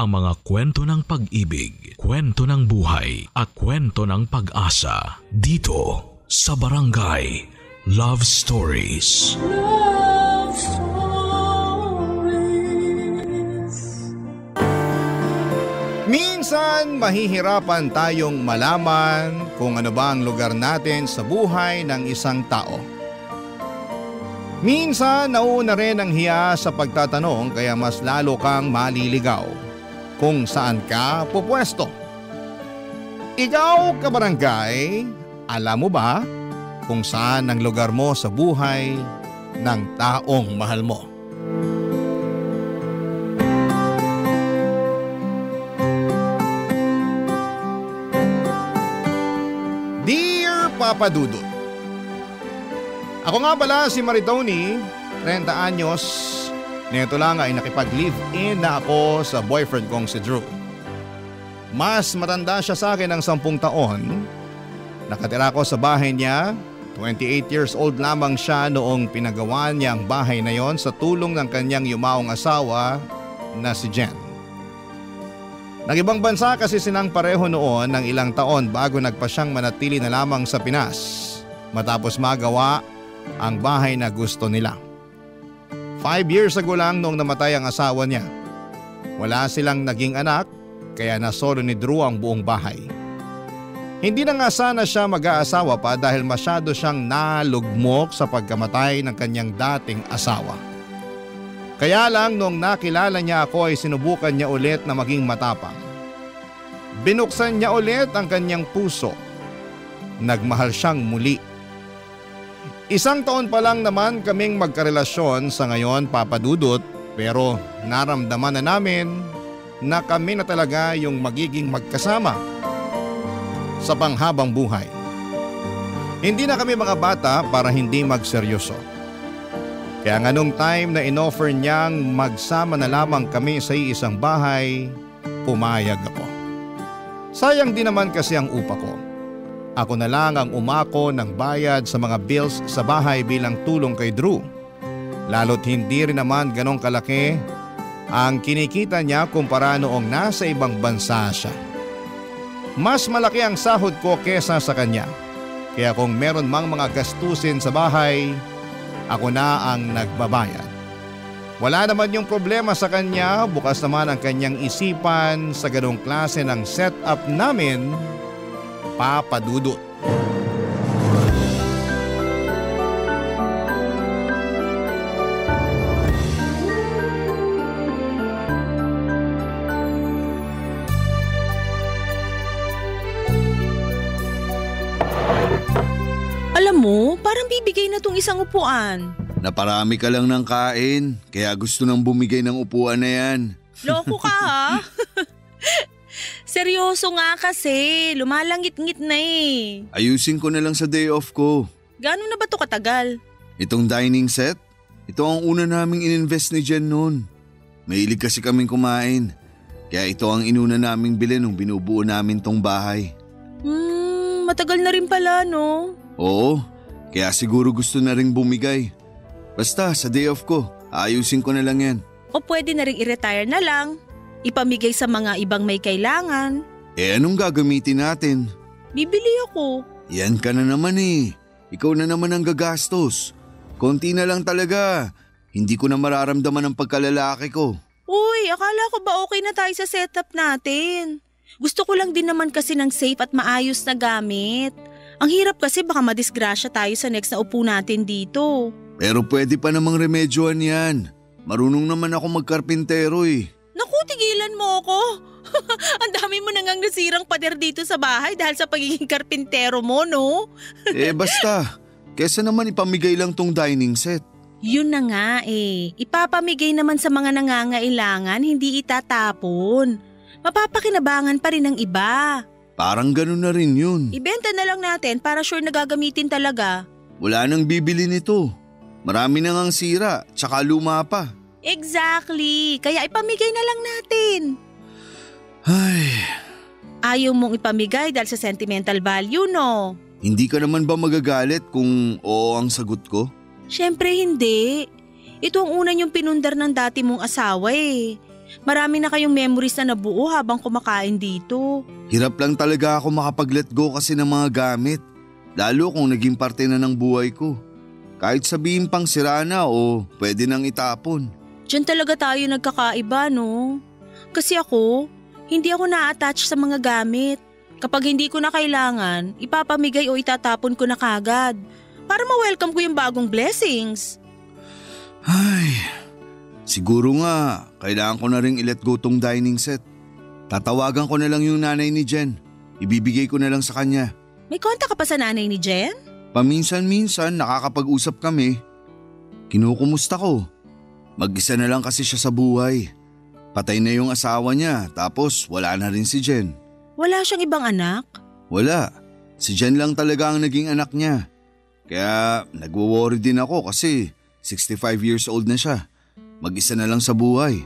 ang mga kwento ng pag-ibig, kwento ng buhay at kwento ng pag-asa dito sa Barangay Love Stories. Love Stories. Minsan mahihirapan tayong malaman kung ano ba ang lugar natin sa buhay ng isang tao. Minsan nauna rin ang hiya sa pagtatanong kaya mas lalo kang maliligaw kung saan ka pupwesto. Ikaw, kabarangay, alam mo ba kung saan ang lugar mo sa buhay ng taong mahal mo? Dear Papa Dudut, ako nga pala si Maritoni, 30 anyos. Nito lang ay nakipag-live-in na ako sa boyfriend kong si Drew. Mas matanda siya sa akin ng 10 taon. Nakatira ko sa bahay niya. 28 years old lamang siya noong pinagawa niya ang bahay na yon sa tulong ng kanyang yumaong asawa na si Jen. Nag-ibang bansa kasi silang pareho noon ng ilang taon bago nagpa siyang manatili na lamang sa Pinas matapos magawa ang bahay na gusto nila. 5 years ago lang noong namatay ang asawa niya. Wala silang naging anak kaya nasolo ni Drew ang buong bahay. Hindi na nga sana siya mag-aasawa pa dahil masyado siyang nalugmok sa pagkamatay ng kanyang dating asawa. Kaya lang noong nakilala niya ako ay sinubukan niya ulit na maging matapang. Binuksan niya ulit ang kanyang puso. Nagmahal siyang muli. 1 taon pa lang naman kaming magkarelasyon sa ngayon, Papa Dudut, pero naramdaman na namin na kami na talaga yung magiging magkasama sa panghabang buhay. Hindi na kami mga bata para hindi magseryoso. Kaya nga nung time na inoffer niyang magsama na lamang kami sa isang bahay, pumayag ako. Sayang din naman kasi ang upa ko. Ako na lang ang umako ng bayad sa mga bills sa bahay bilang tulong kay Drew. Lalo't hindi rin naman ganong kalaki ang kinikita niya kumpara noong nasa ibang bansa siya. Mas malaki ang sahod ko kesa sa kanya. Kaya kung meron mang mga gastusin sa bahay, ako na ang nagbabayad. Wala naman yung problema sa kanya, bukas naman ang kanyang isipan sa ganong klase ng setup namin, Papa Dudut. Alam mo, parang bibigay na tong isang upuan. Naparami ka lang ng kain, kaya gusto nang bumigay ng upuan na yan. Loko ka ha? Seryoso nga kasi, lumalangit-ngit na eh. Ayusin ko na lang sa day off ko. Gano'n na ba to katagal? Itong dining set, ito ang una naming ininvest ni Jen noon. Mahilig kasi kaming kumain, kaya ito ang inuna naming bilhin nung binubuo namin tong bahay. Matagal na rin pala no? Oo, kaya siguro gusto na ring bumigay. Basta sa day off ko, ayusin ko na lang yan. O pwede na rin i-retire na lang. Ipamigay sa mga ibang may kailangan. Anong gagamitin natin? Bibili ako. Yan ka na naman eh. Ikaw na naman ang gagastos. Konti na lang talaga. Hindi ko na mararamdaman ang pagkalalaki ko. Uy, akala ko ba okay na tayo sa setup natin? Gusto ko lang din naman kasi ng safe at maayos na gamit. Ang hirap kasi baka madisgrasya tayo sa next na upo natin dito. Pero pwede pa namang remedyohan yan. Marunong naman ako magkarpintero eh. Naku, tigilan mo ako. Ang dami mo nangang nasirang pader dito sa bahay dahil sa pagiging karpintero mo, no? Basta. Kesa naman ipamigay lang tong dining set. Yun na nga eh. Ipapamigay naman sa mga nangangailangan, hindi itatapon. Mapapakinabangan pa rin ng iba. Parang ganun na rin yun. Ibenta na lang natin para sure na gagamitin talaga. Wala nang bibili nito. Marami na ngang sira, tsaka luma pa. Exactly. Kaya ipamigay na lang natin. Ay. Ayaw mong ipamigay dahil sa sentimental value, no? Hindi ka naman ba magagalit kung oo ang sagot ko? Siyempre hindi. Ito ang una niyong pinundar ng dati mong asawa eh. Marami na kayong memories na nabuo habang kumakain dito. Hirap lang talaga ako makapag-let go kasi ng mga gamit. Lalo kung naging parte na ng buhay ko. Kahit sabihin pang sira na o pwede nang itapon. Diyan talaga tayo nagkakaiba, no? Kasi ako, hindi ako na-attach sa mga gamit. Kapag hindi ko na kailangan, ipapamigay o itatapon ko na kagad. Para ma-welcome ko yung bagong blessings. Ay, siguro nga, kailangan ko na rin i-let go tong dining set. Tatawagan ko na lang yung nanay ni Jen. Ibibigay ko na lang sa kanya. May kontak ka pa sa nanay ni Jen? Paminsan-minsan nakakapag-usap kami. Kinukumusta ko. Mag-isa na lang kasi siya sa buhay. Patay na yung asawa niya tapos wala na rin si Jen. Wala siyang ibang anak? Wala. Si Jen lang talaga ang naging anak niya. Kaya nagwo-worry din ako kasi 65 years old na siya. Mag-isa na lang sa buhay.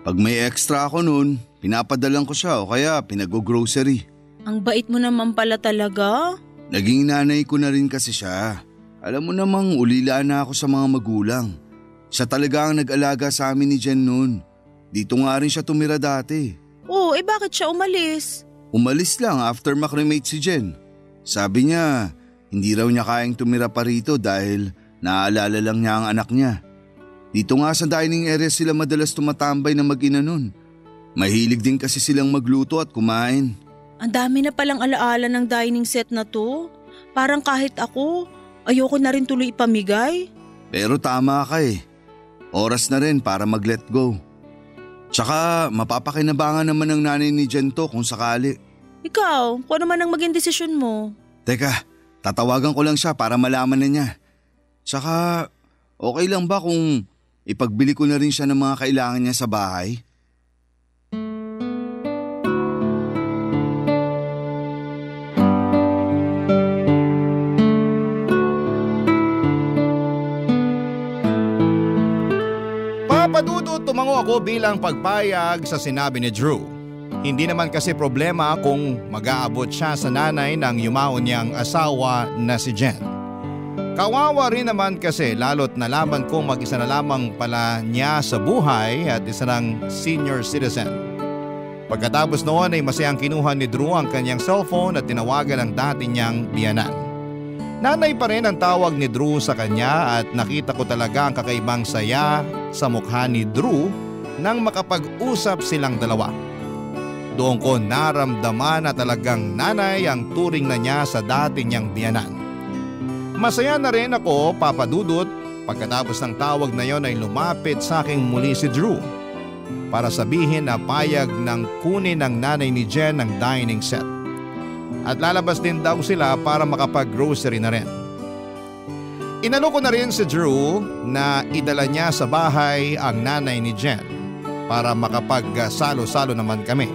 Pag may extra ako noon, pinapadalan ko siya o kaya pinag-grocery. Ang bait mo naman pala talaga. Naging nanay ko na rin kasi siya. Alam mo namang ulila na ako sa mga magulang. Siya talaga ang nag-alaga sa amin ni Jen noon. Dito nga rin siya tumira dati. Oh, bakit siya umalis? Umalis lang after makremate si Jen. Sabi niya, hindi raw niya kayang tumira pa rito dahil naaalala lang niya ang anak niya. Dito nga sa dining area sila madalas tumatambay na mag-ina nun. Mahilig din kasi silang magluto at kumain. Ang dami na palang alaala ng dining set na to. Parang kahit ako, ayoko na rin tuloy ipamigay. Pero tama ka eh. Oras na rin para mag-let go. Tsaka mapapakinabangan naman ng nanay ni Jen to kung sakali. Ikaw, kung ano man ang maging desisyon mo. Teka, tatawagan ko lang siya para malaman na niya. Tsaka okay lang ba kung ipagbili ko na rin siya ng mga kailangan niya sa bahay? Papadudot tumango ako bilang pagpayag sa sinabi ni Drew. Hindi naman kasi problema kung mag-aabot siya sa nanay ng yumaon niyang asawa na si Jen. Kawawa rin naman kasi lalo't nalaman kong mag-isa na lamang pala niya sa buhay at isa ng senior citizen. Pagkatapos noon ay masayang kinuha ni Drew ang kanyang cellphone at tinawagan ang dati niyang biyanan. Nanay pa rin ang tawag ni Drew sa kanya at nakita ko talaga ang kakaibang saya sa mukha ni Drew nang makapag-usap silang dalawa. Doon ko naramdaman na talagang nanay ang turing na niya sa dati niyang biyanan. Masaya na rin ako, Papadudot, pagkatapos ng tawag na yon ay lumapit sa aking muli si Drew para sabihin na payag ng kunin ng nanay ni Jen ng dining set. At lalabas din daw sila para makapag-grocery na rin. Inalo ko na rin si Drew na idala niya sa bahay ang nanay ni Jen para makapag-salo-salo naman kami.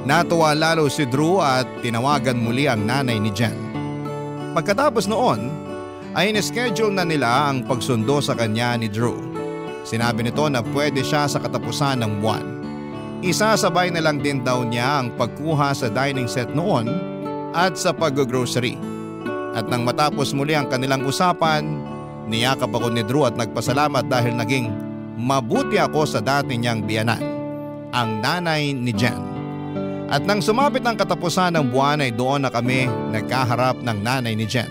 Natuwa lalo si Drew at tinawagan muli ang nanay ni Jen. Pagkatapos noon ay in-schedule na nila ang pagsundo sa kanya ni Drew. Sinabi nito na pwede siya sa katapusan ng buwan. Isasabay na lang din daw niya ang pagkuha sa dining set noon at sa pag-grocery. At nang matapos muli ang kanilang usapan, niyakap ako ni Drew at nagpasalamat dahil naging mabuti ako sa dati niyang biyanan, ang nanay ni Jen. At nang sumapit ang katapusan ng buwan ay doon na kami nagkaharap ng nanay ni Jen.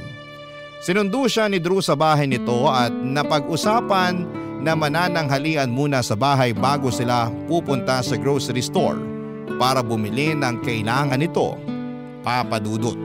Sinundo siya ni Drew sa bahay nito at napag-usapan na manananghalian muna sa bahay bago sila pupunta sa grocery store para bumili ng kailangan nito, Papadudot.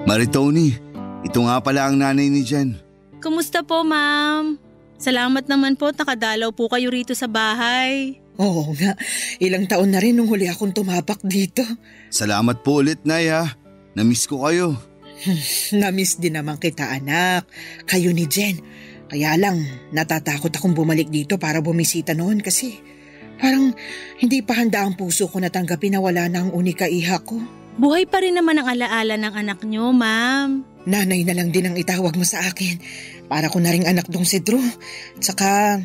Maritoni, ito nga pala ang nanay ni Jen. Kumusta po, ma'am? Salamat naman po, nakadalaw po kayo rito sa bahay. Oo nga, ilang taon na rin nung huli akong tumapak dito. Salamat po ulit, Nay ha. Namiss ko kayo. Namiss din naman kita, anak. Kayo ni Jen. Kaya lang, natatakot akong bumalik dito para bumisita noon kasi parang hindi pa handa ang puso ko na tanggapin na wala na ang unika iha ko. Buhay pa rin naman ang alaala ng anak niyo, ma'am. Nanay na lang din ang itawag mo sa akin. Para ko na ring anak dong si Drew. Tsaka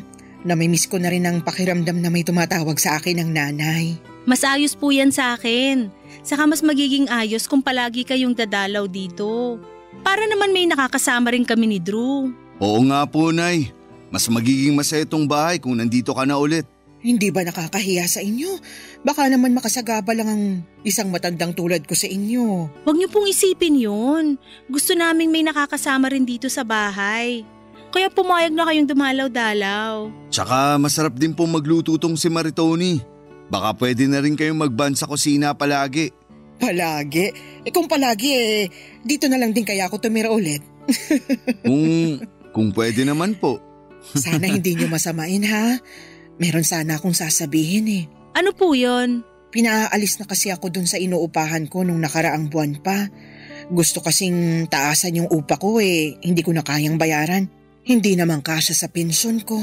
Namimiss ko na rin ang pakiramdam na may tumatawag sa akin ng nanay. Mas ayos po yan sa akin. Saka mas magiging ayos kung palagi kayong dadalaw dito. Para naman may nakakasama rin kami ni Drew. Oo nga po, Nay. Mas magiging masaya itong bahay kung nandito ka na ulit. Hindi ba nakakahiya sa inyo? Baka naman makasagaba lang ang isang matandang tulad ko sa inyo. Huwag niyo pong isipin yun. Gusto naming may nakakasama rin dito sa bahay. Kaya pumayag na kayong dumalaw-dalaw. Tsaka masarap din pong magluto tong si Maritoni. Baka pwede na rin kayong magban sa kusina palagi. Palagi? Kung palagi dito na lang din kaya ako tumira ulit. Kung pwede naman po. Sana hindi niyo masamain ha. Meron sana akong sasabihin. Ano po yun? Pinaalis na kasi ako dun sa inuupahan ko nung nakaraang buwan pa. Gusto kasing taasan yung upa ko hindi ko na kayang bayaran. Hindi naman kasya sa pensyon ko.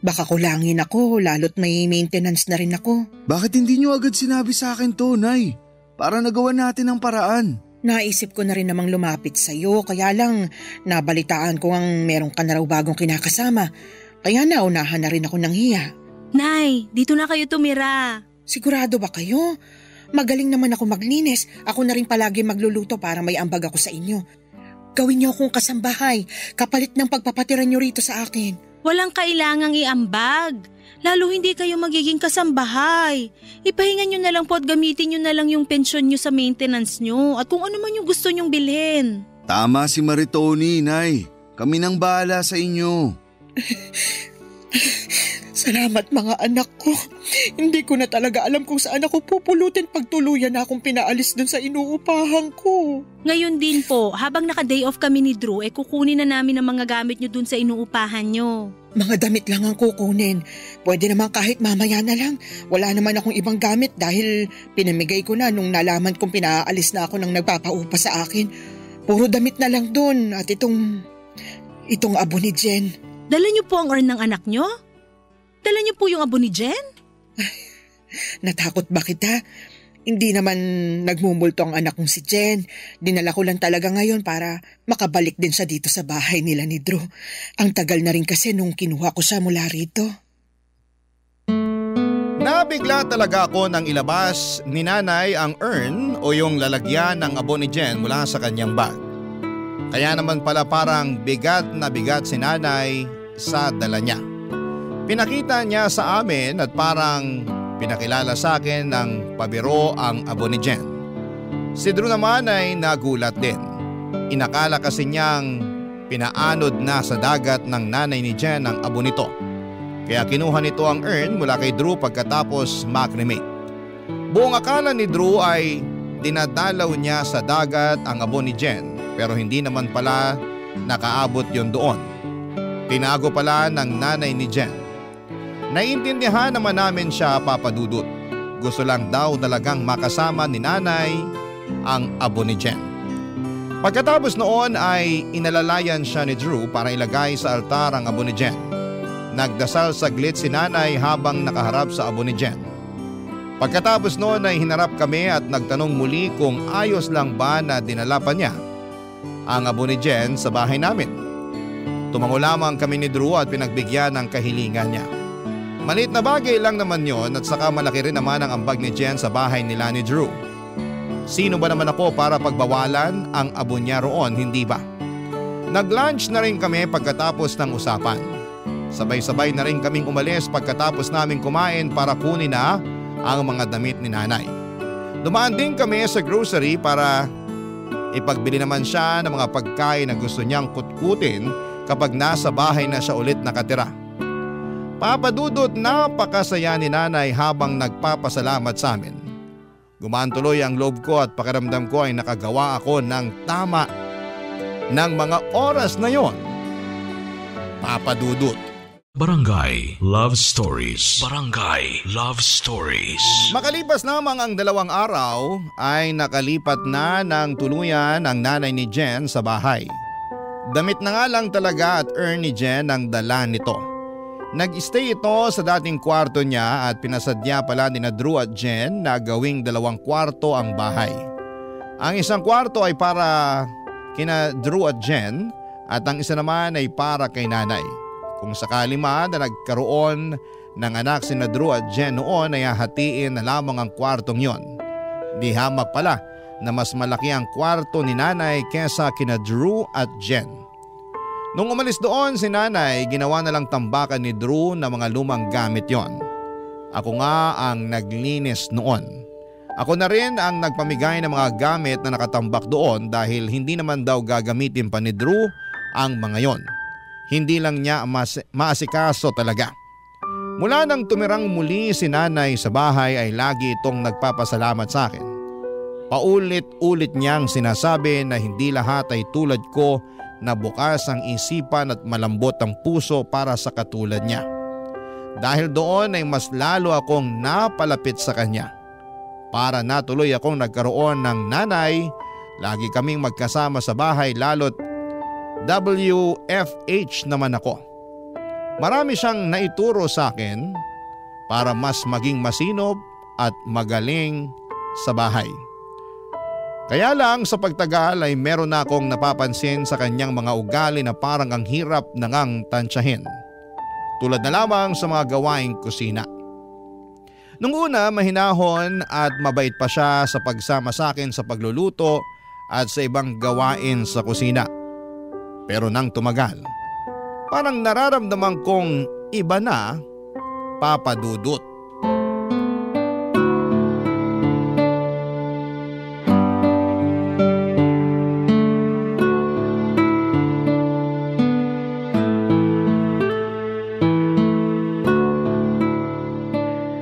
Baka kulangin ako lalo't may maintenance na rin ako. Bakit hindi niyo agad sinabi sa akin to, Nay? Para nagawa natin ang paraan. Naisip ko na rin namang lumapit sa'yo kaya lang nabalitaan ko ang meron ka na raw bagong kinakasama. Kaya naunahan na rin ako ng hiya. Nay, dito na kayo tumira. Sigurado ba kayo? Magaling naman ako maglinis. Ako na rin palagi magluluto para may ambag ako sa inyo. Gawin niyo akong kasambahay, kapalit ng pagpapatira niyo rito sa akin. Walang kailangang iambag. Lalo hindi kayo magiging kasambahay. Ipahinga nyo na lang po at gamitin nyo na lang yung pensyon nyo sa maintenance nyo at kung ano man yung gusto nyong bilhin. Tama si Maritoni, Nay. Kami nang bahala sa inyo. Salamat mga anak ko. Hindi ko na talaga alam kung saan ako pupulutin pag tuluyan na akong pinaalis dun sa inuupahan ko. Ngayon din po, habang naka-day off kami ni Drew, kukunin na namin ang mga gamit nyo dun sa inuupahan nyo. Mga damit lang ang kukunin. Pwede naman kahit mamaya na lang. Wala naman akong ibang gamit dahil pinamigay ko na nung nalaman kong pinaalis na ako ng nagpapaupa sa akin. Puro damit na lang dun at itong abo ni Jen. Dala nyo po ang urn ng anak nyo? Dala niyo po yung abo ni Jen? Natakot ba kita? Hindi naman nagmumulto ang anak kong si Jen. Dinala ko lang talaga ngayon para makabalik din siya dito sa bahay nila ni Drew. Ang tagal na rin kasi nung kinuha ko siya mula rito. Nabigla talaga ako nang ilabas ni nanay ang urn o yung lalagyan ng abo ni Jen mula sa kanyang bag. Kaya naman pala parang bigat na bigat si nanay sa dala niya. Pinakita niya sa amin at parang pinakilala sa akin ng pabiro ang abo ni Jen. Si Drew naman ay nagulat din. Inakala kasi niyang pinaanod na sa dagat ng nanay ni Jen ang abo nito. Kaya kinuha nito ang urn mula kay Drew pagkatapos makremate. Buong akala ni Drew ay dinadalaw niya sa dagat ang abo ni Jen pero hindi naman pala nakaabot yon doon. Tinago pala ng nanay ni Jen. Naiintindihan naman namin siya, Papa Dudut. Gusto lang daw talagang makasama ni nanay ang abo ni Jen. Pagkatapos noon ay inalalayan siya ni Drew para ilagay sa altar ang abo ni Jen. Nagdasal saglit si nanay habang nakaharap sa abo ni Jen. Pagkatapos noon ay hinarap kami at nagtanong muli kung ayos lang ba na dinala pa niya ang abo ni Jen sa bahay namin. Tumango lamang kami ni Drew at pinagbigyan ng kahilingan niya. Maliit na bagay lang naman yon at saka malaki rin naman ang ambag ni Jen sa bahay nila ni Drew. Sino ba naman ako para pagbawalan ang abo niya roon, hindi ba? Nag-lunch na rin kami pagkatapos ng usapan. Sabay-sabay na rin kaming umalis pagkatapos naming kumain para kunin na ang mga damit ni nanay. Dumaan din kami sa grocery para ipagbili naman siya ng mga pagkain na gusto niyang kutkutin kapag nasa bahay na siya ulit nakatira. Papa Dudut, napakasaya ni nanay habang nagpapasalamat sa amin. Gumaan tuloy ang loob ko at pakiramdam ko ay nakagawa ako ng tama ng mga oras na yon. Papa Dudut. Barangay Love Stories. Barangay Love Stories. Makalipas namang ang 2 araw ay nakalipat na ng tuluyan ang nanay ni Jen sa bahay. Damit na nga lang talaga at urn ni Jen ang dala nito. Nag-stay ito sa dating kwarto niya at pinasadya pala ni Drew at Jen na gawing 2 kwarto ang bahay. Ang isang kwarto ay para kina Drew at Jen at ang isa naman ay para kay nanay. Kung sakali man na nagkaroon ng anak sina Drew at Jen noon ay hahatiin na lamang ang kwartong yon. Di hamak pala na mas malaki ang kwarto ni nanay kesa kina Drew at Jen. Nung umalis doon si nanay, ginawa na lang tambakan ni Drew na mga lumang gamit yon. Ako nga ang naglinis noon. Ako na rin ang nagpamigay ng mga gamit na nakatambak doon dahil hindi naman daw gagamitin pa ni Drew ang mga yon. Hindi lang niya maasikaso talaga. Mula nang tumirang muli si nanay sa bahay ay lagi itong nagpapasalamat sa akin. Paulit-ulit niyang sinasabi na hindi lahat ay tulad ko na bukas ang isipan at malambot ang puso para sa katulad niya. Dahil doon ay mas lalo akong napalapit sa kanya. Para natuloy akong nagkaroon ng nanay, lagi kaming magkasama sa bahay lalo't WFH naman ako. Marami siyang naituro sa akin para mas maging masinob at magaling sa bahay. Kaya lang sa pagtagal ay meron na akong napapansin sa kanyang mga ugali na parang ang hirap na ngang tansyahin. Tulad na lamang sa mga gawaing kusina. Nung una mahinahon at mabait pa siya sa pagsama sa akin sa pagluluto at sa ibang gawain sa kusina. Pero nang tumagal, parang nararamdaman kong iba na, Papa Dudut.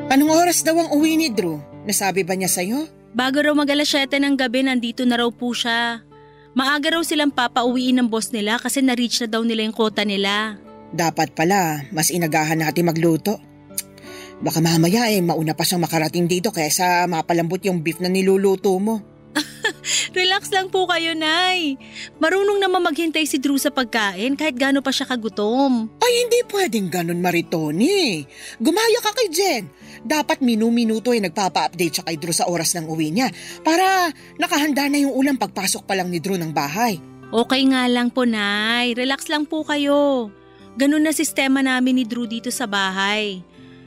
Anong oras daw ang uwi ni Drew? Nasabi ba niya sa'yo? Bago raw mag-alas 7 ng gabi, nandito na raw po siya. Maaga raw silang papauwiin ng boss nila kasi na-reach na daw nila yung quota nila. Dapat pala, mas inagahan natin magluto. Baka mamaya mauna pa siyang makarating dito kaysa mapalambot yung beef na niluluto mo. Relax lang po kayo, Nay. Marunong naman maghintay si Drew sa pagkain kahit gaano pa siya kagutom. Ay, hindi pwedeng ganun, Maritoni. Gumaya ka kay Jen. Dapat minu-minuto ay nagpapa-update siya kay Drew sa oras ng uwi niya para nakahanda na yung ulam pagpasok pa lang ni Drew ng bahay. Okay nga lang po, Nay. Relax lang po kayo. Ganun na sistema namin ni Drew dito sa bahay.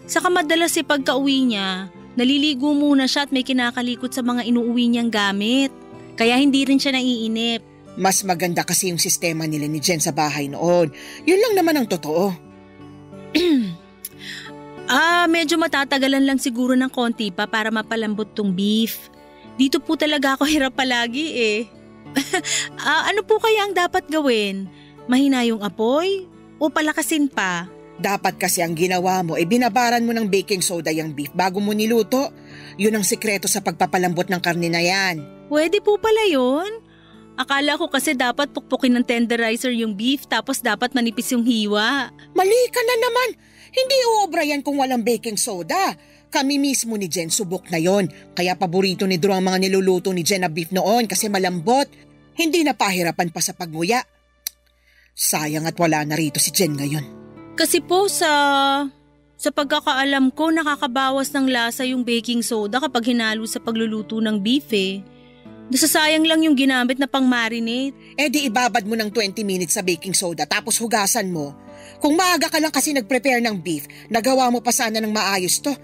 Saka madalas pagka-uwi niya, naliligo muna siya at may kinakalikot sa mga inuuwi niyang gamit. Kaya hindi rin siya naiinip. Mas maganda kasi yung sistema nila ni Jen sa bahay noon. Yun lang naman ang totoo. Medyo matatagalan lang siguro ng konti pa para mapalambot tong beef. Dito po talaga ako hirap palagi ano po kaya ang dapat gawin? Mahina yung apoy o palakasin pa? Dapat kasi ang ginawa mo binabaran mo ng baking soda yung beef bago mo niluto. Yun ang sikreto sa pagpapalambot ng karne na yan. Pwede po pala yun? Akala ko kasi dapat pukpukin ng tenderizer yung beef tapos dapat manipis yung hiwa. Mali ka na naman. Hindi uobra yan kung walang baking soda. Kami mismo ni Jen subok na yon. Kaya paborito ni Drew ang mga niluluto ni Jen na beef noon kasi malambot. Hindi na pahirapan pa sa pagnguya. Sayang at wala na rito si Jen ngayon. Kasi po sa pagkakaalam ko nakakabawas ng lasa yung baking soda kapag hinalo sa pagluluto ng beef Nasasayang lang yung ginamit na pang-marinate. Di ibabad mo ng 20 minutes sa baking soda tapos hugasan mo. Kung maaga ka lang kasi nag-prepare ng beef, nagawa mo pa sana ng maayos to.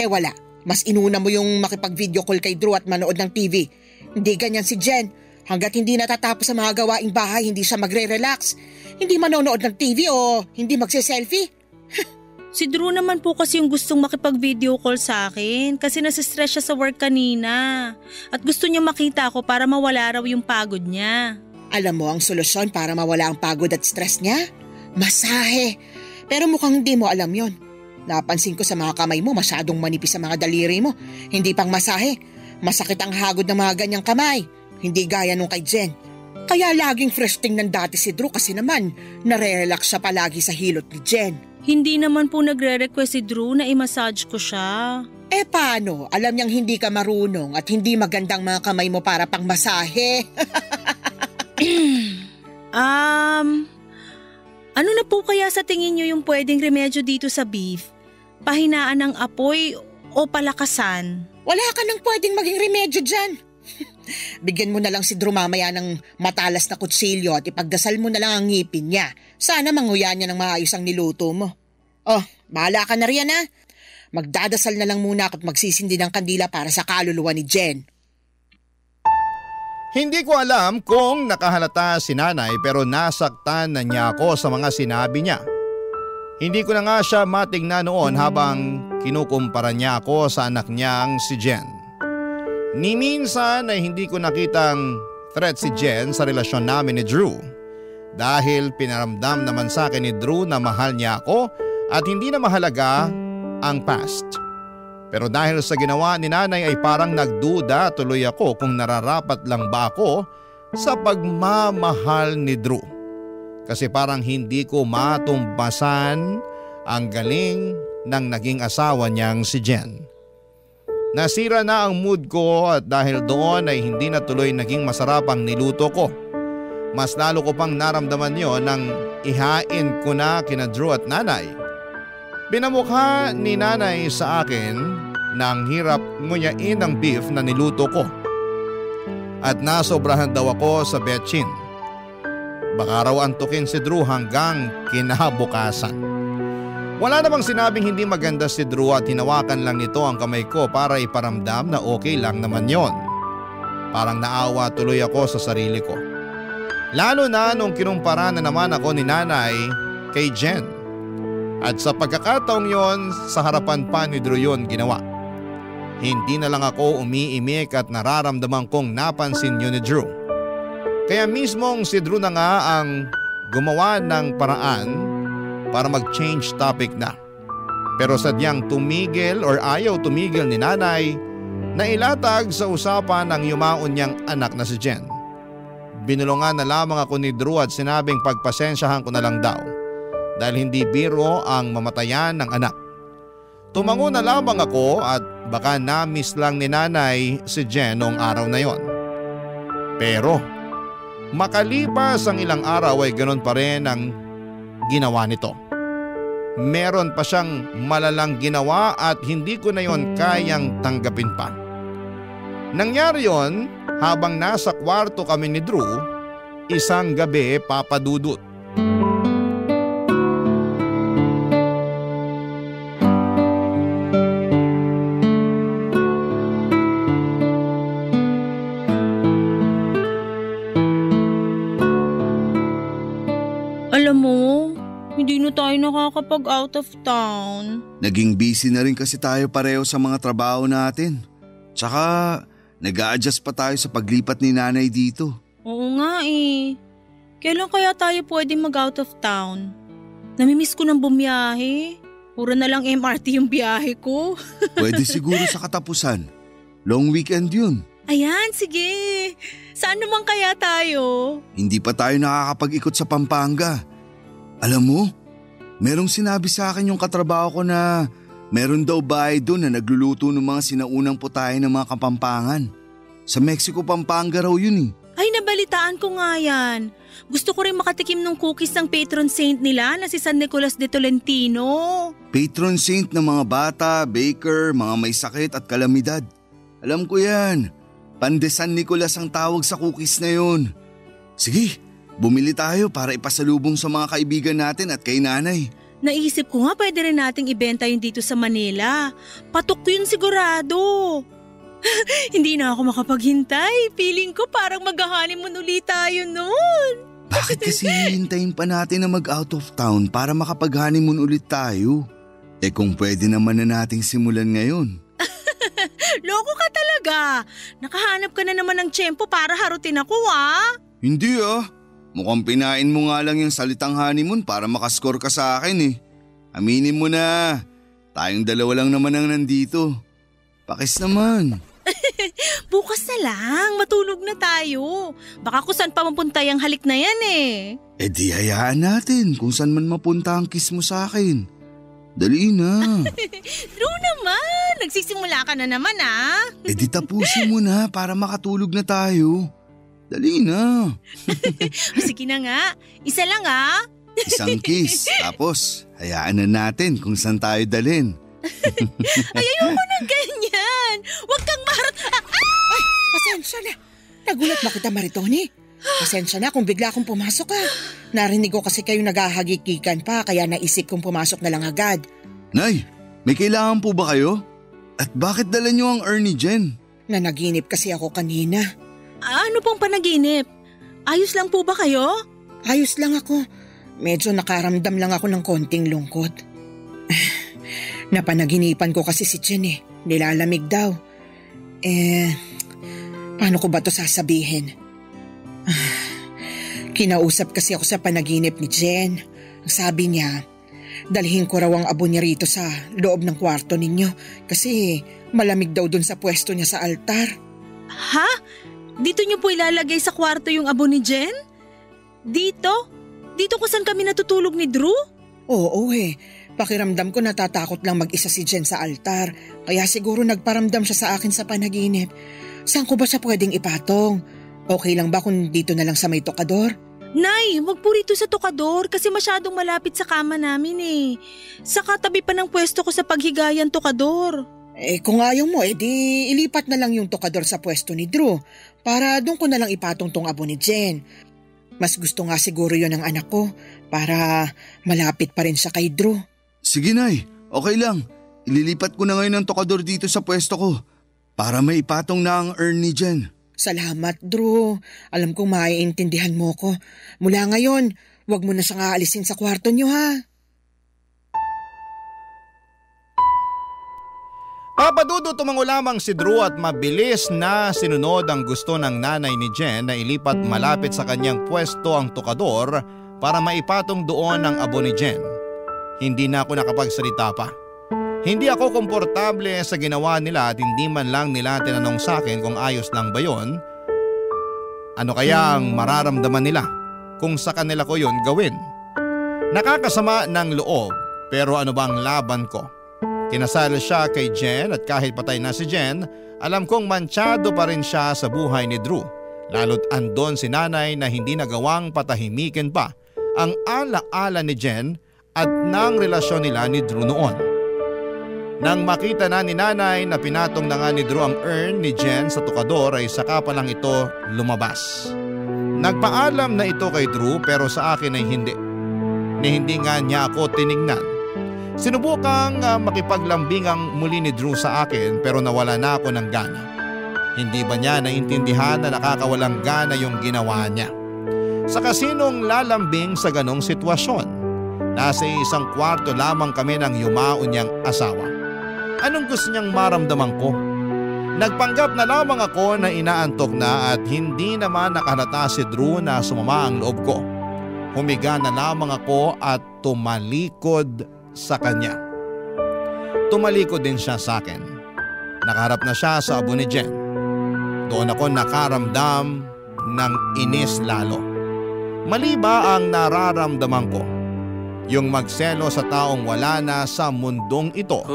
Wala. Mas inuna mo yung makipag-video call kay Drew at manood ng TV. Hindi ganyan si Jen. Hanggat hindi natatapos sa mga gawaing bahay, hindi siya magre-relax. Hindi manonood ng TV o hindi magse-selfie. Si Drew naman po kasi yung gustong makipag-video call sa akin kasi nasistress siya sa work kanina. At gusto niya makita ako para mawala raw yung pagod niya. Alam mo ang solusyon para mawala ang pagod at stress niya? Masahe. Pero mukhang hindi mo alam yon. Napansin ko sa mga kamay mo masyadong manipis sa mga daliri mo. Hindi pang masahe. Masakit ang hagod ng mga ganyang kamay. Hindi gaya nung kay Jen. Kaya laging fresh tingnan dati si Drew kasi naman nare-relax siya palagi sa hilot ni Jen. Hindi naman po nagre-request si Drew na i-massage ko siya. Paano? Alam niyang hindi ka marunong at hindi magandang mga kamay mo para pang masahe. Ano na po kaya sa tingin niyo yung pwedeng remedyo dito sa beef? Pahinaan ng apoy o palakasan? Wala ka nang pwedeng maging remedyo dyan. Bigyan mo na lang si Drew mamaya ng matalas na kutsilyo at ipagdasal mo na lang ang ngipin niya. Sana manguya niya ng maayos ang niluto mo. Oh, bahala ka na riyan ha. Magdadasal na lang muna at magsisindi ng kandila para sa kaluluwa ni Jen. Hindi ko alam kung nakahalata si nanay pero nasaktan na niya ako sa mga sinabi niya. Hindi ko na nga siya matingnan noon habang kinukumpara niya ako sa anak niyang si Jen. Ni minsan ay hindi ko nakitang threat si Jen sa relasyon namin ni Drew. Dahil pinaramdam naman sa akin ni Drew na mahal niya ako at hindi na mahalaga ang past. Pero dahil sa ginawa ni nanay ay parang nagduda tuloy ako kung nararapat lang ba ako sa pagmamahal ni Drew. Kasi parang hindi ko matumbasan ang galing ng naging asawa niyang si Jen. Nasira na ang mood ko at dahil doon ay hindi na tuloy naging masarap ang niluto ko. Mas lalo ko pang naramdaman yon nang ihain ko na kina Drew at nanay. Pinamukha ni nanay sa akin na ang hirap ngunyain ang beef na niluto ko. At nasobrahan daw ako sa betchin. Baka raw antukin si Drew hanggang kinabukasan. Wala namang sinabing hindi maganda si Drew at hinawakan lang nito ang kamay ko para iparamdam na okay lang naman yon. Parang naawa tuloy ako sa sarili ko. Lalo na nung kinumpara na naman ako ni nanay kay Jen. At sa pagkakataong yon, sa harapan pa ni Drew yon ginawa. Hindi na lang ako umiimik at nararamdaman kong napansin yun ni Drew. Kaya mismong si Drew na nga ang gumawa ng paraan para mag-change topic na. Pero sadyang tumigil or ayaw tumigil ni nanay na ilatag sa usapan ang yumaon niyang anak na si Jen. Binulungan na lamang ako ni Drew at sinabing pagpasensyahan ko na lang daw dahil hindi biro ang mamatayan ng anak. Tumango na lamang ako at baka na-miss lang ni nanay si Jen noong araw na yon. Pero makalipas ang ilang araw ay ganoon pa rin ang ginawa nito. Meron pa siyang malalang ginawa at hindi ko na yon kayang tanggapin pa. Nangyari yon habang nasa kwarto kami ni Drew isang gabi, Papa Dudut. Alam mo, hindi na tayo nakakapag out of town. Naging busy na rin kasi tayo pareho sa mga trabaho natin. Tsaka nag-a-adjust pa tayo sa paglipat ni nanay dito. Oo nga eh. Kailan kaya tayo pwedeng mag out of town? Namimiss ko ng bumiyahe. Puro na lang MRT yung biyahe ko. Pwede siguro sa katapusan. Long weekend yun. Ayan, sige. Saan naman kaya tayo? Hindi pa tayo nakakapag-ikot sa Pampanga. Alam mo, merong sinabi sa akin yung katrabaho ko na meron daw bahay doon na nagluluto ng mga sinaunang putahe ng mga Kapampangan. Sa Mexico, Pampanga raw yun eh. Ay, nabalitaan ko nga yan. Gusto ko rin makatikim ng cookies ng patron saint nila na si San Nicolas de Tolentino. Patron saint ng mga bata, baker, mga may sakit at kalamidad. Alam ko yan. Pande San Nicolas ang tawag sa cookies na yun. Sige, bumili tayo para ipasalubong sa mga kaibigan natin at kay nanay. Naisip ko nga pwede rin nating ibenta yun dito sa Manila. Patok yun sigurado. Hindi na ako makapaghintay. Feeling ko parang mag-honeymoon ulit tayo noon. Bakit kasi hihintayin pa natin na mag-out of town para makapag-honeymoon ulit tayo? Eh kung pwede naman na nating simulan ngayon. Loko ka talaga. Nakahanap ka na naman ng tiyempo para harutin ako Hindi Mukhang pinain mo nga lang yung salitang honeymoon para makascore ka sa akin eh. Aminin mo na. Tayong dalawa lang naman ang nandito. Pakis naman. Bukas na lang, matulog na tayo. Baka kung saan pa mapunta yung halik na yan eh. Eh di hayaan natin kung saan man mapunta ang kiss mo sa akin. Dali na. True naman, nagsisimula ka na naman Eh di tapusin mo na para makatulog na tayo. Dali na. Sige na nga, isa lang Isang kiss, tapos hayaan na natin kung saan tayo dalhin. Ay, ayoko ng ganyan. Huwag kang maharot. Ay, Pasensya na. Nagulat ba kita, Maritoni? Pasensya na kung bigla akong pumasok ka. Narinig ko kasi kayo naghahagikikan pa kaya naisip kong pumasok na lang agad. Nay, may kailangan po ba kayo? At bakit dala niyo ang urn ni Jen? Nanaginip kasi ako kanina. Ano pong panaginip? Ayos lang po ba kayo? Ayos lang ako. Medyo nakaramdam lang ako ng konting lungkot. Napanaginipan ko kasi si Jen eh. Nilalamig daw. Paano ko ba to sasabihin? Kinausap kasi ako sa panaginip ni Jen. Ang sabi niya, dalhin ko raw ang abo niya rito sa loob ng kwarto ninyo kasi malamig daw dun sa pwesto niya sa altar. Ha? Dito niyo po ilalagay sa kwarto yung abo ni Jen? Dito? Dito kung saan kami natutulog ni Drew? Oo Pakiramdam ko natatakot lang mag-isa si Jen sa altar. Kaya siguro nagparamdam siya sa akin sa panaginip. Saan ko ba siya pwedeng ipatong? Okay lang ba kung dito na lang sa may tokador? Nay, wag po rito sa tokador kasi masyadong malapit sa kama namin eh. Sa katabi pa ng pwesto ko sa paghigayan tokador. Kung ayaw mo, di ilipat na lang yung tokador sa pwesto ni Drew para doon ko na lang ipatong tong abo ni Jen. Mas gusto nga siguro yon ng anak ko para malapit pa rin siya kay Drew. Sige Nay, okay lang. Ililipat ko na ngayon ang tokador dito sa pwesto ko para may ipatong na ang urn ni Jen. Salamat, Drew. Alam kong maiintindihan mo ko. Mula ngayon, wag mo na siyang aalisin sa kwarto niyo ha. Papadudo tumango lamang si Drew at mabilis na sinunod ang gusto ng nanay ni Jen na ilipat malapit sa kanyang pwesto ang tokador para maipatong doon ang abo ni Jen. Hindi na ako nakapagsalita pa. Hindi ako komportable sa ginawa nila at hindi man lang nila tinanong sa akin kung ayos lang ba yon. Ano kaya ang mararamdaman nila kung sa kanila ko yon gawin? Nakakasama ng loob pero ano bang laban ko? Kinasal siya kay Jen at kahit patay na si Jen, alam kong mantsado pa rin siya sa buhay ni Drew. Lalo't andon si nanay na hindi nagawang patahimikin pa ang ala-ala ni Jen at ng relasyon nila ni Drew noon. Nang makita na ni nanay na pinatong na nga ni Drew ang urn ni Jen sa tukador ay saka pa lang ito lumabas. Nagpaalam na ito kay Drew pero sa akin ay hindi. Hindi nga niya ako tinignan. Sinubukang makipaglambingang muli ni Drew sa akin pero nawala na ako ng gana. Hindi ba niya naintindihan na nakakawalang gana yung ginawa niya? Sa kasinong lalambing sa ganong sitwasyon? Nasa isang kwarto lamang kami ng yumao niyang asawa. Anong gusto niyang maramdaman ko? Nagpanggap na lamang ako na inaantok na at hindi naman nakahalata si Drew na sumama ang loob ko. Humiga na lamang ako at tumalikod sa kanya. Tumalikod din siya sa akin. Nakaharap na siya sa abo ni Jen. Doon ako nakaramdam ng inis lalo. Mali ba ang nararamdaman ko? Yung magselo sa taong wala na sa mundong ito.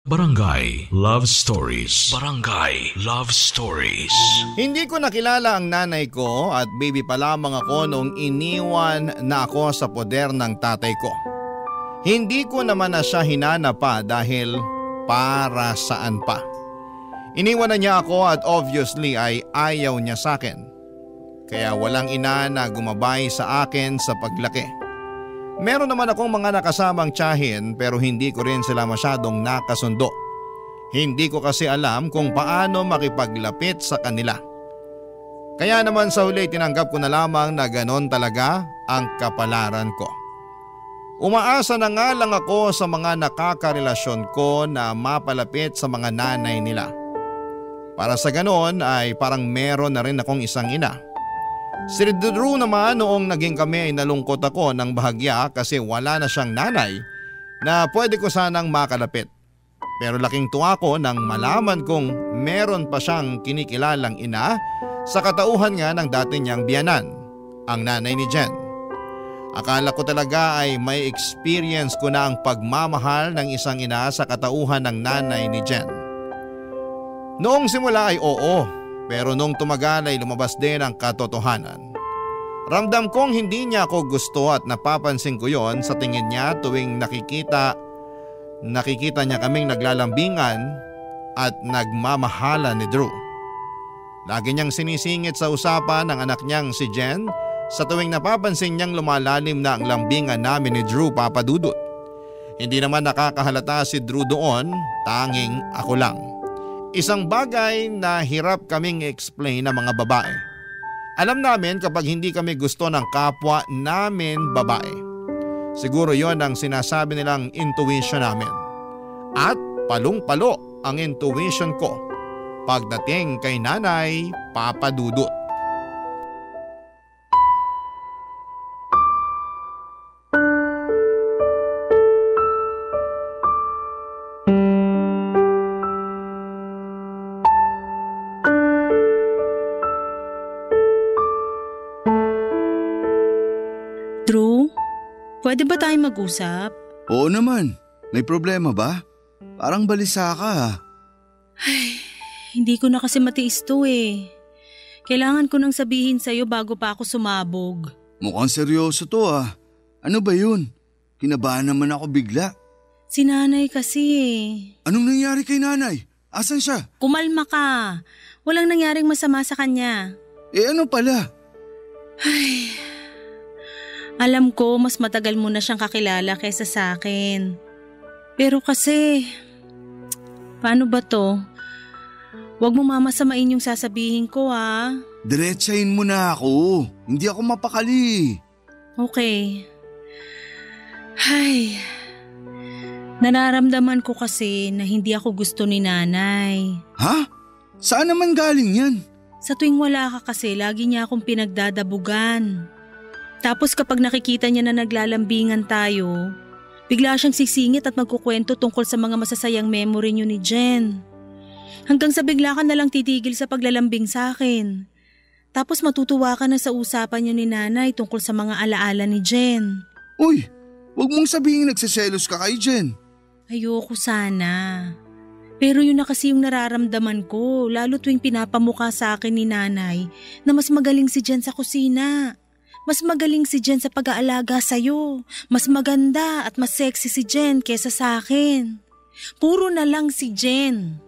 Barangay Love Stories. Barangay Love Stories. Hindi ko nakilala ang nanay ko at baby pa lamang ako noong iniwan na ako sa poder ng tatay ko. Hindi ko naman na siya hinanap pa dahil para saan pa. Iniwan na niya ako at obviously ay ayaw niya sa akin. Kaya walang ina na gumabay sa akin sa paglaki. Meron naman akong mga nakasamang tiyahin pero hindi ko rin sila masyadong nakasundo. Hindi ko kasi alam kung paano makipaglapit sa kanila. Kaya naman sa huli tinanggap ko na lamang na ganon talaga ang kapalaran ko. Umaasa na nga lang ako sa mga nakakarelasyon ko na mapalapit sa mga nanay nila. Para sa ganon ay parang meron na rin akong isang ina. Si Drew naman noong naging kami ay nalungkot ako ng bahagya kasi wala na siyang nanay na pwede ko sanang makalapit. Pero laking tuwa ko nang malaman kong meron pa siyang kinikilalang ina sa katauhan nga ng dati niyang biyanan, ang nanay ni Jen. Akala ko talaga ay may experience ko na ang pagmamahal ng isang ina sa katauhan ng nanay ni Jen. Noong simula ay oo. Pero nung tumagal ay lumabas din ang katotohanan. Ramdam kong hindi niya ako gusto at napapansin ko yon sa tingin niya tuwing nakikita niya kaming naglalambingan at nagmamahala ni Drew. Lagi niyang sinisingit sa usapan ng anak niyang si Jen sa tuwing napapansin niyang lumalalim na ang lambingan namin ni Drew, Papa Dudut. Hindi naman nakakahalata si Drew doon, tanging ako lang. Isang bagay na hirap kaming i-explain ng mga babae. Alam namin kapag hindi kami gusto ng kapwa namin babae. Siguro yon ang sinasabi nilang intuition namin. At palong-palo ang intuition ko pagdating kay Nanay Papa Dudut. Drew, pwede ba tayo mag-usap? Oo naman. May problema ba? Parang balisa ka ha. Ay, hindi ko na kasi matiis to eh. Kailangan ko nang sabihin sa'yo bago pa ako sumabog. Mukhang seryoso to ah. Ano ba yun? Kinabahan naman ako bigla. Si Nanay kasi eh. Anong nangyari kay Nanay? Asan siya? Kumalma ka. Walang nangyaring masama sa kanya. Eh ano pala? Ay, alam ko mas matagal mo na siyang kakilala kaysa sa akin. Pero kasi, paano ba to? Huwag mo mamasamain yung sasabihin ko ha. Diretsahin mo na ako. Hindi ako mapakali. Okay. Ay, nararamdaman ko kasi na hindi ako gusto ni Nanay. Ha? Saan naman galing yan? Sa tuwing wala ka kasi, lagi niya akong pinagdadabugan. Tapos kapag nakikita niya na naglalambingan tayo, bigla siyang sisingit at magkukwento tungkol sa mga masasayang memory niyo ni Jen. Hanggang sa bigla ka na lang titigil sa paglalambing sa akin. Tapos matutuwa ka na sa usapan niyo ni Nanay tungkol sa mga alaala ni Jen. Uy, wag mong sabihin nagsiselos ka kay Jen. Ayoko sana. Pero yun na kasi yung nararamdaman ko, lalo tuwing pinapamukha sa akin ni Nanay na mas magaling si Jen sa kusina. Mas magaling si Jen sa pag-aalaga sa'yo. Mas maganda at mas sexy si Jen kesa sa akin. Puro na lang si Jen.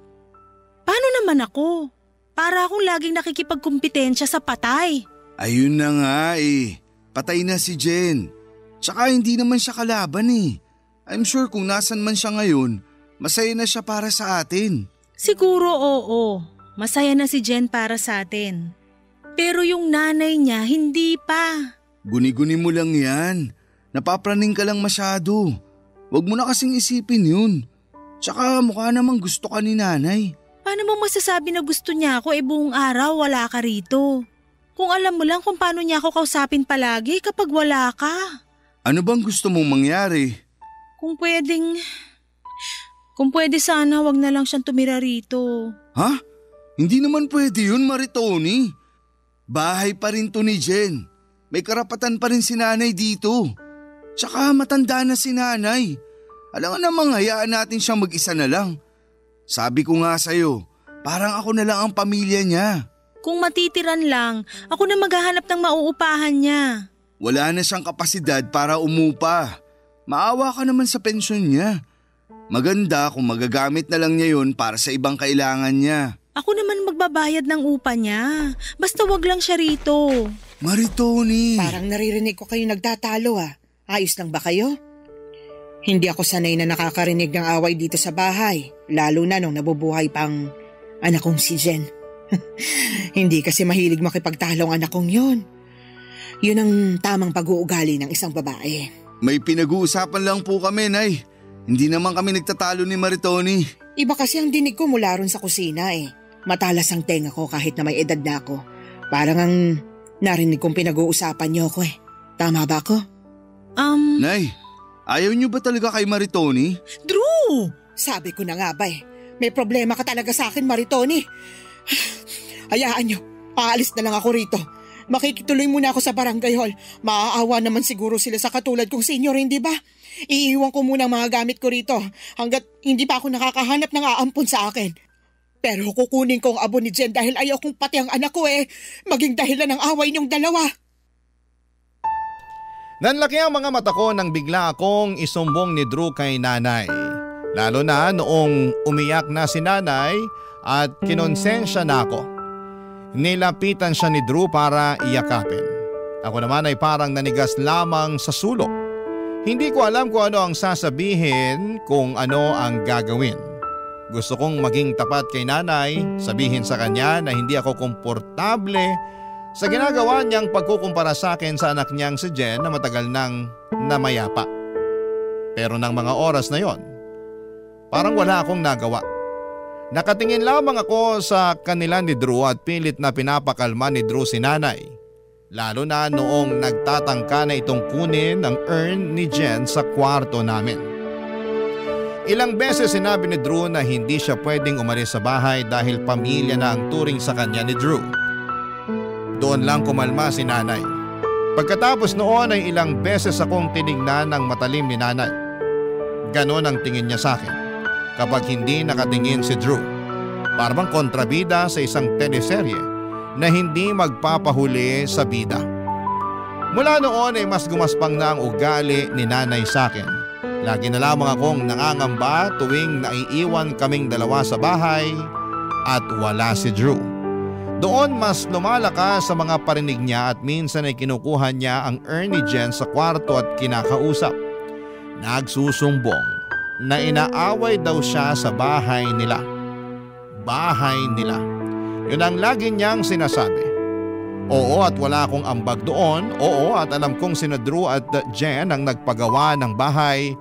Paano naman ako? Para akong laging nakikipagkumpetensya sa patay. Ayun na nga eh. Patay na si Jen. Tsaka hindi naman siya kalaban eh. I'm sure kung nasan man siya ngayon, masaya na siya para sa atin. Siguro oo. Masaya na si Jen para sa atin. Pero yung nanay niya, hindi pa. Guni-guni mo lang yan. Napapraning ka lang masyado. Huwag mo na kasing isipin yun. Tsaka mukha namang gusto ka ni Nanay. Paano mo masasabi na gusto niya ako buong araw wala ka rito? Kung alam mo lang kung paano niya ako kausapin palagi kapag wala ka. Ano bang gusto mong mangyari? Kung pwede sana wag na lang siyang tumira rito. Ha? Hindi naman pwede yun, Maritoni. Bahay pa rin to ni Jen. May karapatan pa rin si Nanay dito. Tsaka matanda na si Nanay. Alam nga namang hayaan natin siyang mag-isa na lang. Sabi ko nga sa'yo, parang ako na lang ang pamilya niya. Kung matitiran lang, ako na maghahanap ng mauupahan niya. Wala na siyang kapasidad para umupa. Maawa ka naman sa pensyon niya. Maganda kung magagamit na lang niya yun para sa ibang kailangan niya. Ako naman magbabayad ng upa niya. Basta wag lang siya rito. Maritoni! Parang naririnig ko kayo nagtatalo ah. Ayos lang ba kayo? Hindi ako sanay na nakakarinig ng away dito sa bahay. Lalo na nung nabubuhay pang anak kong si Jen. Hindi kasi mahilig makipagtalo ang anak kong yun. Yun ang tamang pag-uugali ng isang babae. May pinag-uusapan lang po kami, Nay. Hindi naman kami nagtatalo ni Maritoni. Iba kasi ang dinig ko mula ron sa kusina eh. Matalas ang tenga ko kahit na may edad na ako. Parang ang narinig kong pinag-uusapan niyo ako eh. Tama ba ako? Nay, ayaw niyo ba talaga kay Maritoni? Drew! Sabi ko na nga ba eh. May problema ka talaga sa akin, Maritoni. Hayaan niyo, paalis na lang ako rito. Makikituloy muna ako sa barangay hall. Maaawa naman siguro sila sa katulad kong senior, hindi ba? Iiwan ko muna ang mga gamit ko rito hanggat hindi pa ako nakakahanap ng aampon sa akin. Pero kukunin ko ang abo ni Jen dahil ayaw kong pati ang anak ko maging dahilan ng away niyong dalawa. Nanlaki ang mga mata ko nang bigla akong isumbong ni Drew kay Nanay. Lalo na noong umiyak na si Nanay at kinonsensya na ako. Nilapitan siya ni Drew para iyakapin. Ako naman ay parang nanigas lamang sa sulok. Hindi ko alam kung ano ang sasabihin, kung ano ang gagawin. Gusto kong maging tapat kay nanay, sabihin sa kanya na hindi ako komportable sa ginagawa niyang pagkukumpara sa akin sa anak niyang si Jen na matagal nang namayapa. Pero ng mga oras na yon, parang wala akong nagawa. Nakatingin lamang ako sa kanila ni Drew at pilit na pinapakalma ni Drew si nanay. Lalo na noong nagtatangka na itong kunin ang urn ni Jen sa kwarto namin. Ilang beses sinabi ni Drew na hindi siya pwedeng umalis sa bahay dahil pamilya na ang turing sa kanya ni Drew. Doon lang kumalma si nanay. Pagkatapos noon ay ilang beses akong tinignan ng matalim ni nanay. Ganon ang tingin niya sa akin kapag hindi nakatingin si Drew. Parang kontrabida sa isang teleserye na hindi magpapahuli sa bida. Mula noon ay mas gumaspang na ang ugali ni nanay sa akin. Lagi na lamang akong nangangamba tuwing naiiwan kaming dalawa sa bahay at wala si Drew. Doon mas lumalakas sa mga parinig niya at minsan ay kinukuha niya ang urn ni Jen sa kwarto at kinakausap. Nagsusumbong na inaaway daw siya sa bahay nila. Bahay nila. Yun ang lagi niyang sinasabi. Oo at wala akong ambag doon. Oo at alam kong sina Drew at Jen ang nagpagawa ng bahay.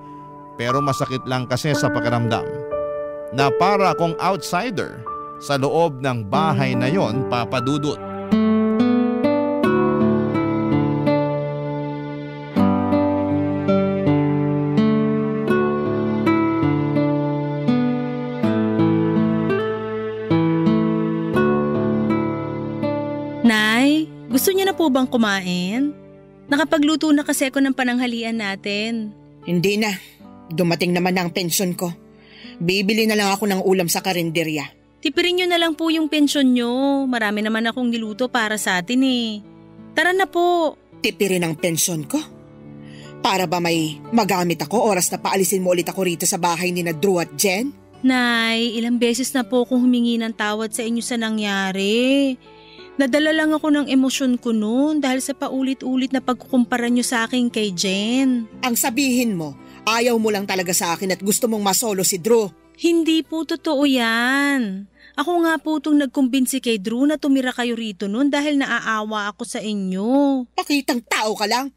Pero masakit lang kasi sa pakiramdam na para akong outsider sa loob ng bahay na yon, Papa Dudut. Nay, gusto niyo na po bang kumain? Nakapagluto na kasi ako ng pananghalian natin. Hindi na. Dumating naman na ang pensyon ko. Bibili na lang ako ng ulam sa karinderya. Tipirin niyo na lang po yung pensyon niyo. Marami naman akong niluto para sa atin eh. Tara na po. Tipirin ang pensyon ko? Para ba may magamit ako oras na paalisin mo ulit ako rito sa bahay ni na Drew at Jen? Nay, ilang beses na po akong humingi ng tawad sa inyo sa nangyari. Nadala lang ako ng emosyon ko noon dahil sa paulit-ulit na pagkukumpara niyo sa akin kay Jen. Ang sabihin mo, ayaw mo lang talaga sa akin at gusto mong masolo si Drew. Hindi po totoo yan. Ako nga po itong nagkumbinsi kay Drew na tumira kayo rito noon dahil naaawa ako sa inyo. Pakitang tao ka lang.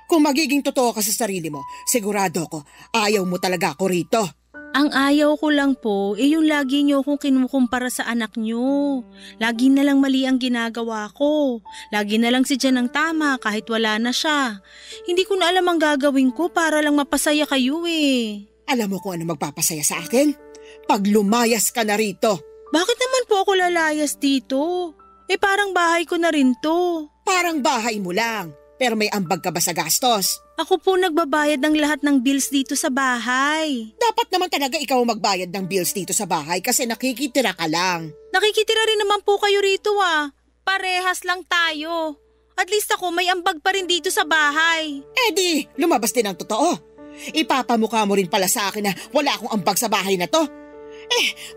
Kung magiging totoo ka sa sarili mo, sigurado ko, ayaw mo talaga ako rito. Ang ayaw ko lang po, yung lagi niyo akong kinukumpara sa anak niyo. Lagi na lang mali ang ginagawa ko. Lagi na lang si Jen ang tama kahit wala na siya. Hindi ko na alam ang gagawin ko para lang mapasaya kayo eh. Alam mo kung ano magpapasaya sa akin? Pag lumayas ka na rito. Bakit naman po ako lalayas dito? Parang bahay ko na rin to. Parang bahay mo lang, pero may ambag ka ba sa gastos? Ako po nagbabayad ng lahat ng bills dito sa bahay. Dapat naman talaga ikaw magbayad ng bills dito sa bahay kasi nakikitira ka lang. Nakikitira rin naman po kayo rito ah. Parehas lang tayo. At least ako may ambag pa rin dito sa bahay. Di, lumabas din ang totoo. Ipapamukha mo rin pala sa akin na wala akong ambag sa bahay na to.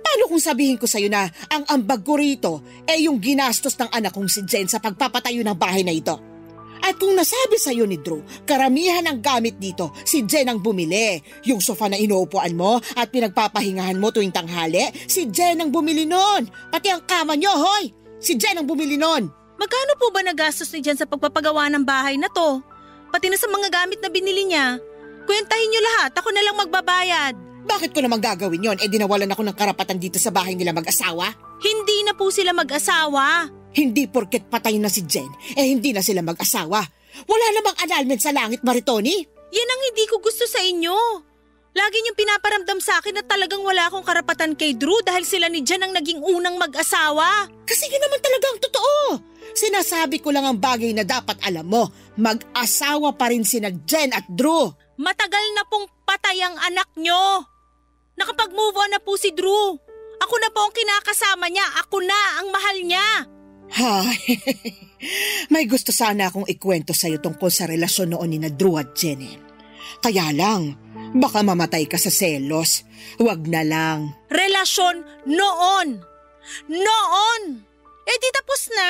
Paano kung sabihin ko sa'yo na ang ambag ko rito yung ginastos ng anak kong si Jen sa pagpapatayo ng bahay na ito? At kung nasabi sa'yo ni Drew, karamihan ng gamit dito, si Jen ang bumili. Yung sofa na inuupuan mo at pinagpapahingahan mo tuwing tanghali, si Jen ang bumili nun. Pati ang kama nyo, hoy! Si Jen ang bumili nun. Magkano po ba nagastos ni Jen sa pagpapagawa ng bahay na to? Pati na sa mga gamit na binili niya. Kwentahin niyo lahat, ako na lang magbabayad. Bakit ko naman gagawin yon? Dinawalan ako ng karapatan dito sa bahay nila mag-asawa? Hindi na po sila mag-asawa. Hindi porket patay na si Jen, hindi na sila mag-asawa. Wala namang annulment sa langit, Maritoni. Yan ang hindi ko gusto sa inyo. Lagi niyong pinaparamdam sa akin na talagang wala akong karapatan kay Drew dahil sila ni Jen ang naging unang mag-asawa. Kasi yun naman talaga ang totoo. Sinasabi ko lang ang bagay na dapat alam mo. Mag-asawa pa rin sina Jen at Drew. Matagal na pong patay ang anak nyo. Nakapag-move on na po si Drew. Ako na po ang kinakasama niya. Ako na ang mahal niya. May gusto sana akong ikwento sa'yo tungkol sa relasyon noon ni na Drew at Jen. Kaya lang, baka mamatay ka sa selos. Huwag na lang. Relasyon noon. Noon! Eh di tapos na.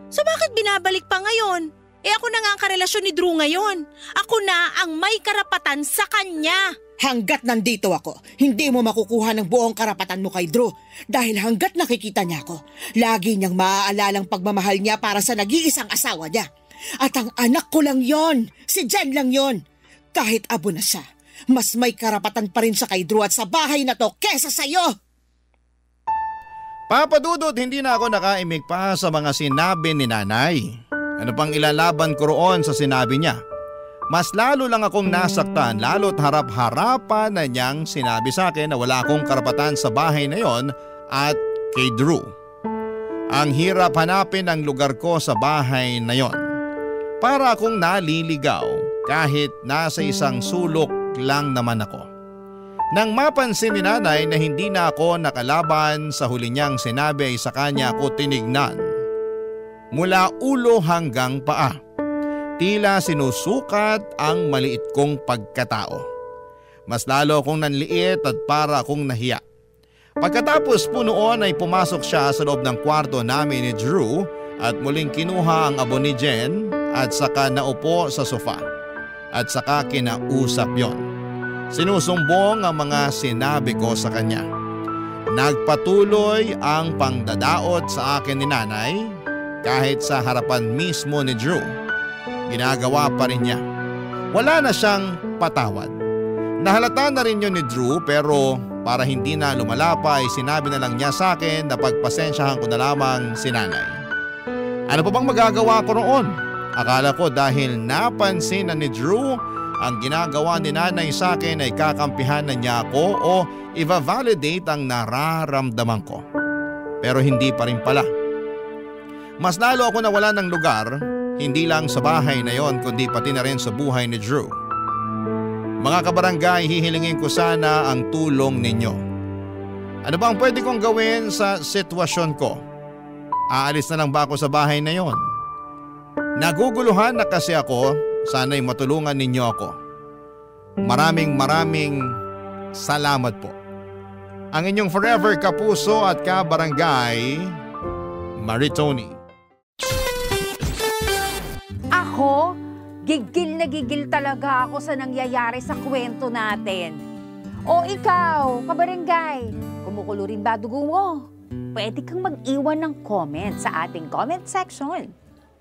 So bakit binabalik pa ngayon? Eh ako na nga ang karelasyon ni Drew ngayon. Ako na ang may karapatan sa kanya. Hanggat nandito ako, hindi mo makukuha ng buong karapatan mo kay Drew. Dahil hanggat nakikita niya ako, lagi niyang maaalalang pagmamahal niya para sa nag-iisang asawa niya. At ang anak ko lang yon, si Jen lang yon. Kahit abo na siya, mas may karapatan pa rin siya kay Drew at sa bahay na to kesa sa'yo. Papa Dudut, hindi na ako nakaimik pa sa mga sinabi ni nanay. Ano pang ilalaban ko roon sa sinabi niya? Mas lalo lang akong nasaktan lalo't harap-harapan na niyang sinabi sa akin na wala akong karapatan sa bahay na yon at kay Drew. Ang hirap hanapin ang lugar ko sa bahay na yon. Para akong naliligaw kahit nasa isang sulok lang naman ako. Nang mapansin ni nanay na hindi na ako nakalaban sa huli niyang sinabi ay sa kanya ako tinignan. Mula ulo hanggang paa. Tila sinusukat ang maliit kong pagkatao. Mas lalo akong nanliit at para akong nahiya. Pagkatapos po noon ay pumasok siya sa loob ng kwarto namin ni Drew at muling kinuha ang abo ni Jen at saka naupo sa sofa. At saka kinausap yon. Sinusumbong ang mga sinabi ko sa kanya. Nagpatuloy ang pangdadaot sa akin ni nanay kahit sa harapan mismo ni Drew. Ginagawa pa rin niya. Wala na siyang patawad. Nahalata na rin yun ni Drew pero para hindi na lumalapa ay sinabi na lang niya sa akin na pagpasensyahan ko na lamang si nanay. Ano pa bang magagawa ko roon? Akala ko dahil napansin na ni Drew ang ginagawa ni nanay sa akin ay kakampihan na niya ako o i-validate ang nararamdaman ko. Pero hindi pa rin pala. Mas lalo ako nawala ng lugar. Hindi lang sa bahay na yon kundi pati na rin sa buhay ni Drew. Mga kabarangay, hihilingin ko sana ang tulong ninyo. Ano ba ang pwede kong gawin sa sitwasyon ko? Aalis na lang ba ako sa bahay na yon? Naguguluhan na kasi ako, sana'y matulungan ninyo ako. Maraming salamat po. Ang inyong forever kapuso at kabarangay, Maritoni. Ako, gigil na gigil talaga ako sa nangyayari sa kwento natin. O ikaw, kabarangay, kumukulo rin ba dugo mo? Pwede kang mag-iwan ng comment sa ating comment section.